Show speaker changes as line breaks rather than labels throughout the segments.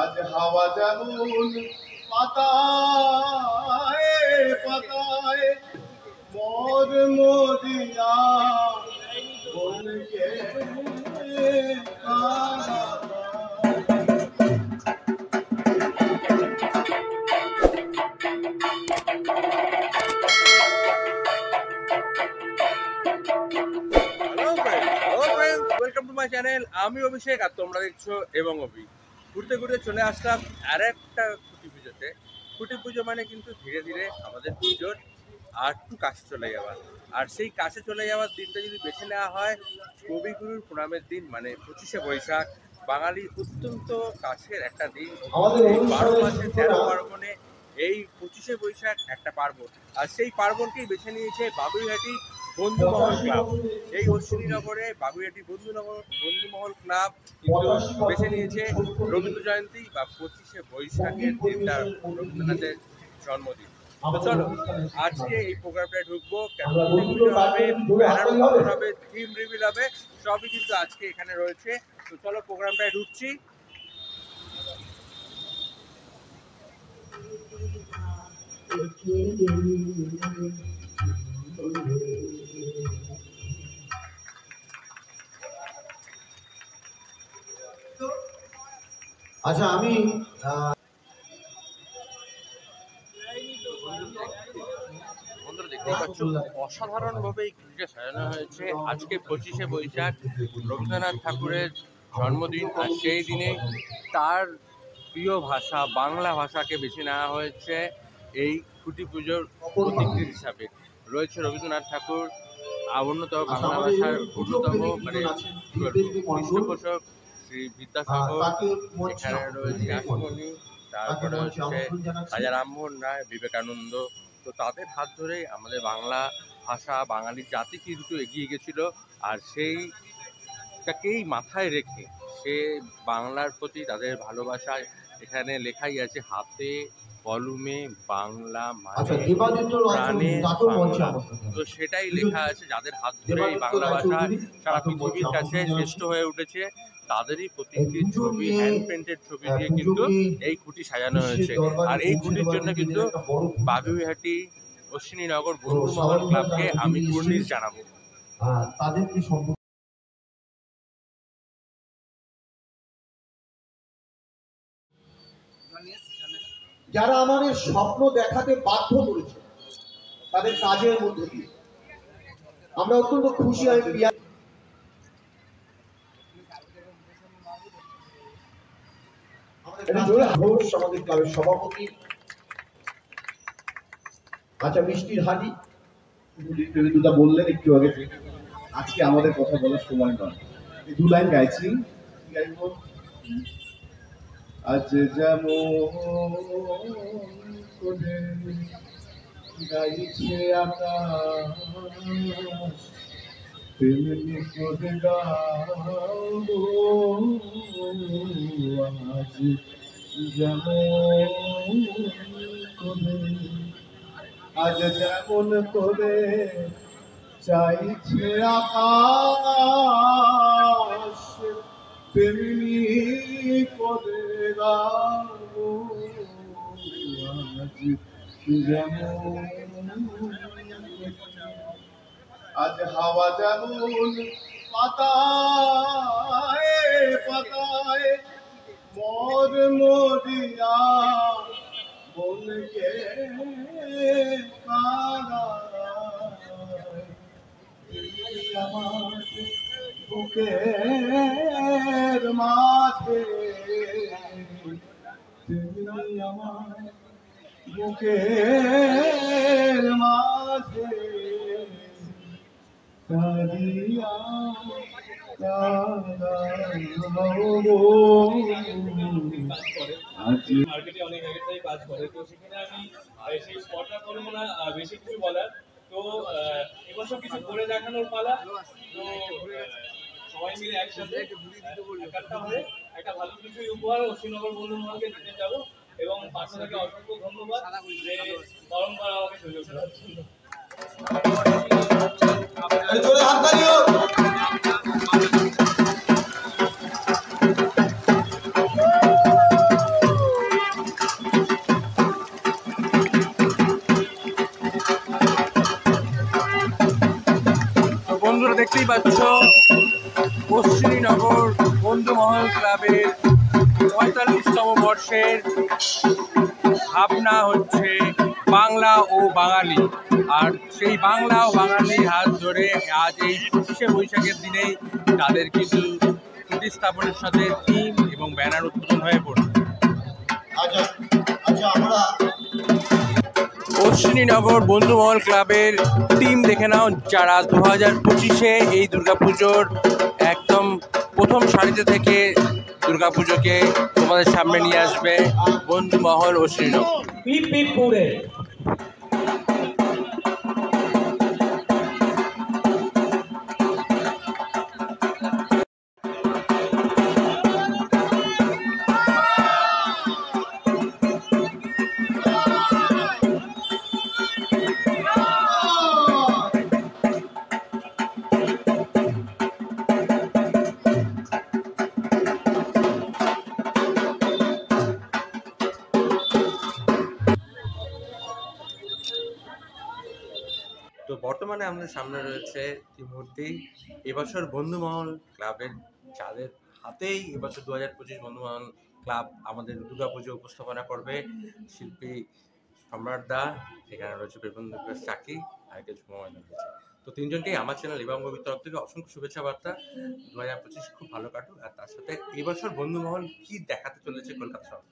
আজ হাওয়া যেমন পাতায় পাতায় মোর মদিনা বলকে
ওয়েলকাম টু মাই চ্যানেল। আমি অভিষেক আর তোমরা দেখছো এবং অভি। ঘুরতে ঘুরতে চলে আসলাম আর একটা খুঁটি পুজোতে। খুঁটি পুজো মানে কিন্তু ধীরে ধীরে আমাদের পুজোর আর একটু কাছে চলে যাওয়ার, আর সেই কাছে চলে যাওয়ার দিনটা যদি বেছে নেওয়া হয় কবিগুরুর প্রণামের দিন, মানে 25শে বৈশাখ, বাঙালির অত্যন্ত কাছের একটা দিন। এই 12 মাসের 13 পার্বণে এই 25শে বৈশাখ একটা পার্বণ, আর সেই পার্বণকেই বেছে নিয়েছে বাবুইহাটি বন্ধুমহল ক্লাব। এই অশ্বিনীনগরে বাবুইহাটি বন্ধুমহল ক্লাব কিন্তু বেছে নিয়েছে রবীন্দ্র জয়ন্তী বা 25শে বৈশাখের দিনটা রবীন্দ্রনাথের জন্মদিন। তো চলো আজকে এই প্রোগ্রামটায় ঢুকবো, হবে, থিম রিভিল হবে, সবই কিন্তু আজকে এখানে রয়েছে। তো চলো প্রোগ্রামটায় ঢুকছি।
আচ্ছা, আমি
অসাধারণ ভাবে এই খুঁটিটা সাজানো হয়েছে। আজকে 25শে বৈশাখ, রবীন্দ্রনাথ ঠাকুরের জন্মদিন, আর সেই দিনে তার প্রিয় ভাষা বাংলা ভাষাকে বেছে নেওয়া হয়েছে এই খুঁটি পুজোর প্রতীক হিসাবে। রয়েছে রবীন্দ্রনাথ ঠাকুর, অন্যতম বাংলা ভাষার অন্যতম মানে পৃষ্ঠপোষক শ্রী বিদ্যাসাগর, এখানে রয়েছে আসমণি, তারপরে হচ্ছে রাজা রামমোহন রায়, বিবেকানন্দ। তো তাদের হাত ধরেই আমাদের বাংলা ভাষা, বাঙালি জাতি কিন্তু এগিয়ে গেছিল, আর সেইটাকেই মাথায় রেখে সে বাংলার প্রতি তাদের ভালোবাসা এখানে লেখাই আছে, হাতে কলমে বাংলা মানে প্রাণে বাংলা। তো সেটাই লেখা আছে, যাদের হাত ধরে এই বাংলা ভাষা সারা পৃথিবীর কাছে শ্রেষ্ঠ হয়ে উঠেছে, তাদেরই প্রতিটি ছবি, হ্যান্ড পেন্টেড ছবি দিয়ে কিন্তু এই খুঁটি সাজানো হয়েছে। আর এই খুঁটির জন্য কিন্তু বাবুইহাটি অশ্বিনীনগর বন্ধুমহল ক্লাবকে আমি কুর্নিশ জানাবো।
তাদের কি সম্পর্ক, যারা আমাদের স্বপ্ন দেখাতে বাধ্য করেছে তাদের কাজের মধ্যে দিয়ে আমরা অত্যন্ত খুশি হই। আমাদের ক্লাবের সভাপতি, আচ্ছা মিষ্টির হাঁড়ি দুটা বললেন একটু আগে, আজকে আমাদের কথা বলার সময় নয়, এই দু লাইন গাইছি। আজ যেমন করে গাইছে আকাশ তেমনি করে গাও, আজ যেমন করে, আজ যেমন করে চাইছে আকাশ তেমনি করে গাও, আজ যেমন, আজ হাওয়া যেমন পাতায় পাতায় মোর মদিনা বলকে আমার বুকের মাঝে, তুমি আমার বুকের মাঝে কাঁদিয়া
অনেক জায়গায় কাজ করে, তো সেখানে আমি সেই স্পটটা করবো না, বেশি কিছু বলার। তো এবছর কিছু করে দেখানোর পালা। তো সবাই মিলে একসাথে একাত্তা হয়ে একটা ভালো কিছু উপহার অশ্বিনীনগর বন্ধুমহলকে দিতে যাবো, এবং পাশে থেকে অসংখ্য ধন্যবাদ যে বরণ করা আমাকে সুযোগ দেওয়ার জন্য।
দেখতেই পাচ্ছ অশ্বিনীনগর বন্ধুমহল ক্লাবের ৪৫তম বর্ষের ভাবনা হচ্ছে বাংলা ও বাঙালি। আর সেই বাংলা ও বাঙালির হাত ধরে আজ এই ২৫শে বৈশাখের দিনেই তাদের কিছু প্রতিস্থাপনের সাথে থিম এবং ব্যানার উদ্বোধন হয়ে পড়ছে। অশ্বিনীনগর বন্ধুমহল ক্লাবের টিম দেখে নাও, যারা ২০২৫-এ এই দুর্গাপুজোর একদম প্রথম সারিতে থেকে দুর্গাপুজোকে তোমাদের সামনে নিয়ে আসবে বন্ধুমহল অশ্বিনীনগর। তো বর্তমানে আমাদের সামনে রয়েছে ইতিমধ্যে এবছর বন্ধুমহল ক্লাবের, যাদের হাতেই এবছর ২০২৫ বন্ধুমহল ক্লাব আমাদের দুর্গাপুজো উপস্থাপনা করবে, শিল্পী সম্রাট দা, এখানে রয়েছে বিপিন চাকি আর কিছু মহিলা রয়েছে। তো তিনজনকেই আমার চ্যানেল লিবাঙ্গবির তরফ থেকে অসংখ্য শুভেচ্ছা বার্তা। ২০২৫ খুব ভালো কাটুক। আর তার সাথে এবছর বন্ধুমহল কি দেখাতে চলেছে কলকাতা শহর।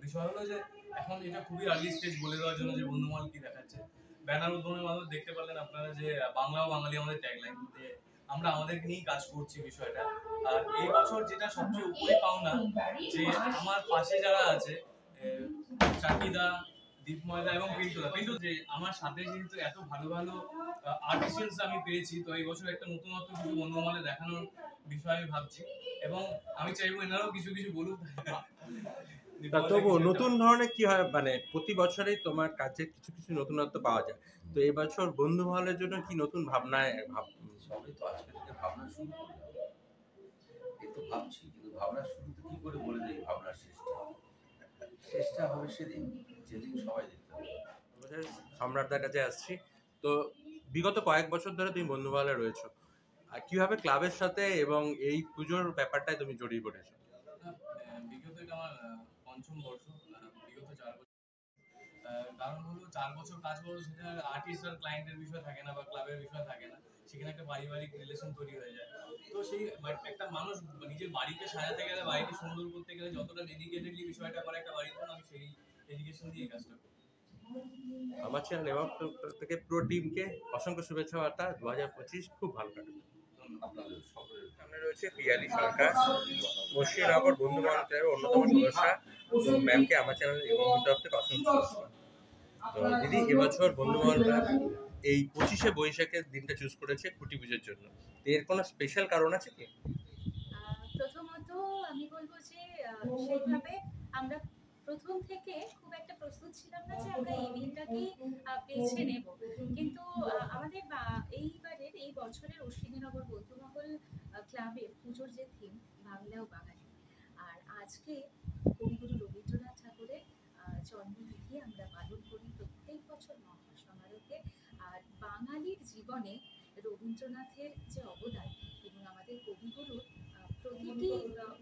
বিষয় হলো যে এখন এটা খুবই আর্লি স্টেজ বলে দেওয়ার জন্য যে বন্ধুমহল কি দেখাচ্ছে। ব্যানার উদ্বোধনের মাধ্যমে দেখতে পারলেন আপনারা যে বাংলা ও বাঙালি আমাদের ট্যাগলাইন, যে আমরা আমাদেরকে নিয়েই কাজ করছি বিষয়টা। আর এই বছর যেটা সবচেয়ে উপরে পাওনা, যে আমার পাশে যারা আছে চাকিদা, দীপময়দা এবং পিন্টু, যে আমার সাথে যেহেতু এত ভালো ভালো আর্টিস্টস আমি পেয়েছি, তো এই বছর একটা নতুনত্ব কিছু বন্ধুমহলে দেখানোর বিষয় আমি ভাবছি এবং আমি চাইবো এনারাও কিছু কিছু বলুক।
তবু নতুন ধরনের কি হয়, মানে প্রতি বছরেই তোমার কাছে কিছু কিছু নতুনত্ব পাওয়া যায়। তো এবছর বন্ধুমহলের জন্য কি নতুন ভাবনায়
সবই তো আজকে থেকে ভাবনা শুরু করলাম, এই তো ভাবছি, কিন্তু ভাবনা শুরুতে কি করে বলে দেই ভাবনার শেষটা হবে সেদিন, যেদিন সবাই দেখতে পাবে।
সম্রাটদার কাছে আসছি। তো বিগত কয়েক বছর ধরে তুমি বন্ধুমহলে রয়েছো, আর কিভাবে ক্লাবের সাথে এবং এই পুজোর ব্যাপারটায় তুমি জড়িয়ে পড়েছো?
বিগত এটা আমার পঞ্চম বর্ষ, বিগত ৪ বছর। কারণ হলো ৪ বছর কাজ করো, সেটা আর্টিস্ট আর ক্লায়েন্টের বিষয় থাকে না বা ক্লাবের বিষয় থাকে না, সেখানে একটা পারিবারিক রিলেশন তৈরি হয়ে যায়। তো সেই একটা মানুষ নিজের বাড়িকে সাজাতে গেলে, বাড়িকে সুন্দর করতে গেলে যতটা ডেডিকেটেডলি বিষয়টা করে একটা বাড়ির জন্য, আমি সেই ডেডিকেশন দিয়ে কাজটা করি।
আমার চ্যানেল এবং থেকে পুরো টিমকে অসংখ্য শুভেচ্ছা বার্তা। ২০২৫ খুব ভালো কাটুক।
আপনাদের সকলের
সামনে রয়েছে পিয়ালি সরকার, অশ্বিনীনগর বন্ধুমহল ক্লাবের অন্যতম সদস্যা। তো ম্যামকে আমার চ্যানেল এবং তরফ থেকে অসংখ্য শুভেচ্ছা। তো দিদি, এবছর বন্ধুমহল ক্লাব এই ২৫শে বৈশাখের দিনটা চুজ করেছে খুঁটি পুজোর জন্য, এর কোনো স্পেশাল কারণ আছে কি?
প্রথমত আমি বলবো যে সেইভাবে আমরা প্রথম থেকে খুব একটা প্রস্তুত ছিলাম না যে আমরা এই দিনটাকেই বেছে নেব, কিন্তু আমাদের এইবারের এই বছরের অশ্বিনীনগর বন্ধুমহল ক্লাবের পুজোর যে থিম বাংলা ও বাঙালি, আর আজকে কবিগুরু রবীন্দ্রনাথ ঠাকুরের জন্মতিথি আমরা পালন করি প্রত্যেক বছর মহাসমারোহে। আর বাঙালির জীবনে রবীন্দ্রনাথের যে অবদান এবং আমাদের কবিগুরুর প্রতিটি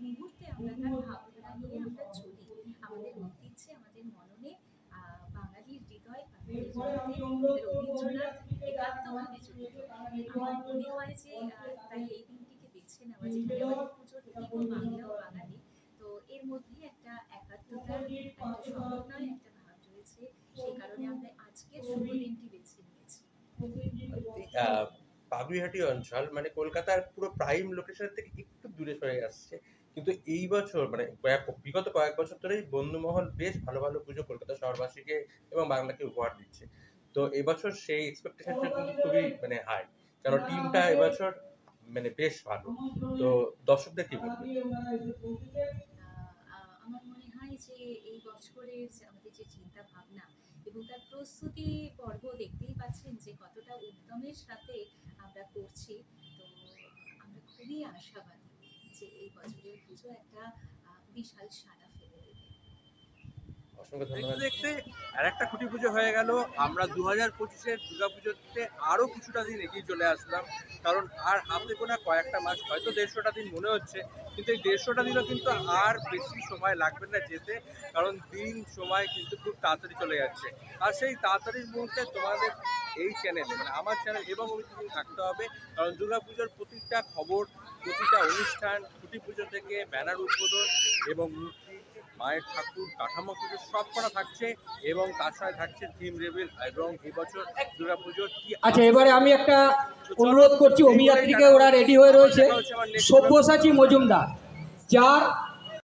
মুহূর্তে আমরা তার ভাবনা নিয়ে আমরা চলি, আমাদের ঐতিহ্যে, আমাদের মননে বাঙালির হৃদয় রবীন্দ্রনাথ একাত্মভাবে জড়িত। আমার মনে হয় যে তাই এই দিনটিকে বেছে নেওয়া, যেখানে আমাদের পুজোর থিম বাংলা ও বাঙালি, তো এর মধ্যে একটা একাত্মতার, একটা সমন্বয়, একটা ভাব রয়েছে, সেই কারণে আমরা আজকের শুভ দিনটি বেছে নিয়েছি।
পাগড়িহাটি অঞ্চল মানে কলকাতার পুরো প্রাইম লোকেশন থেকে একটু দূরে সরে আসছে, কিন্তু এই বছর মানে বিগত কয়েক বছর ধরেই বন্ধুমহল বেশ ভালো ভালো পুজো কলকাতা শহরবাসীকে এবং বাংলাকে উপহার দিচ্ছে। তো এবছর সেই এক্সপেকটেশনটা কিন্তু খুবই মানে হাই, কারণ টিমটা এবছর মানে বেশ ভালো। তো দর্শকদের কি বলবে?
আমার মনে হয় যে এই বছরের আমাদের যে চিন্তা ভাবনা এবং তার প্রস্তুতি পর্ব দেখতেই পাচ্ছেন যে কতটা উদ্যমের সাথে আমরা করছি। তো আমরা খুবই আশাবাদী যে এই বছরের পুজো একটা বিশাল সাড়া ফেলে দেবে।
অসংখ্য
দেখতে
ধন্যবাদ।
দেখতে আর একটা খুঁটি পুজো হয়ে গেল। আমরা 2025-এর দুর্গাপুজোতে আরো কিছুটা দিন এগিয়ে চলে আসলাম, কারণ আর হাতে গোনা কয়েকটা মাস, হয়তো 150টা দিন মনে হচ্ছে, কিন্তু এই 150টা দিনও কিন্তু আর বেশি সময় লাগবে না যেতে, কারণ দিন সময় কিন্তু খুব তাড়াতাড়ি চলে যাচ্ছে। আর সেই তাড়াতাড়ির মুহূর্তে তোমাদের এই চ্যানেলে, মানে আমার চ্যানেল এবং অমিত থাকতে হবে, কারণ দুর্গাপুজোর প্রতিটা খবর, প্রতিটা অনুষ্ঠান, খুঁটি পুজো থেকে ব্যানার উদ্বোধন এবং মূর্তি, মায়ের ঠাকুর, কাঠামো পুজো সব করা থাকছে, এবং তার সাথে থাকছে থিম রিভিল এবং এবছর দুর্গাপুজোর কি।
আচ্ছা, এবারে আমি একটা অনুরোধ করছি, অভিযাত্রীকে, ওরা রেডি হয়ে রয়েছে। সব্যসাচী মজুমদার, যার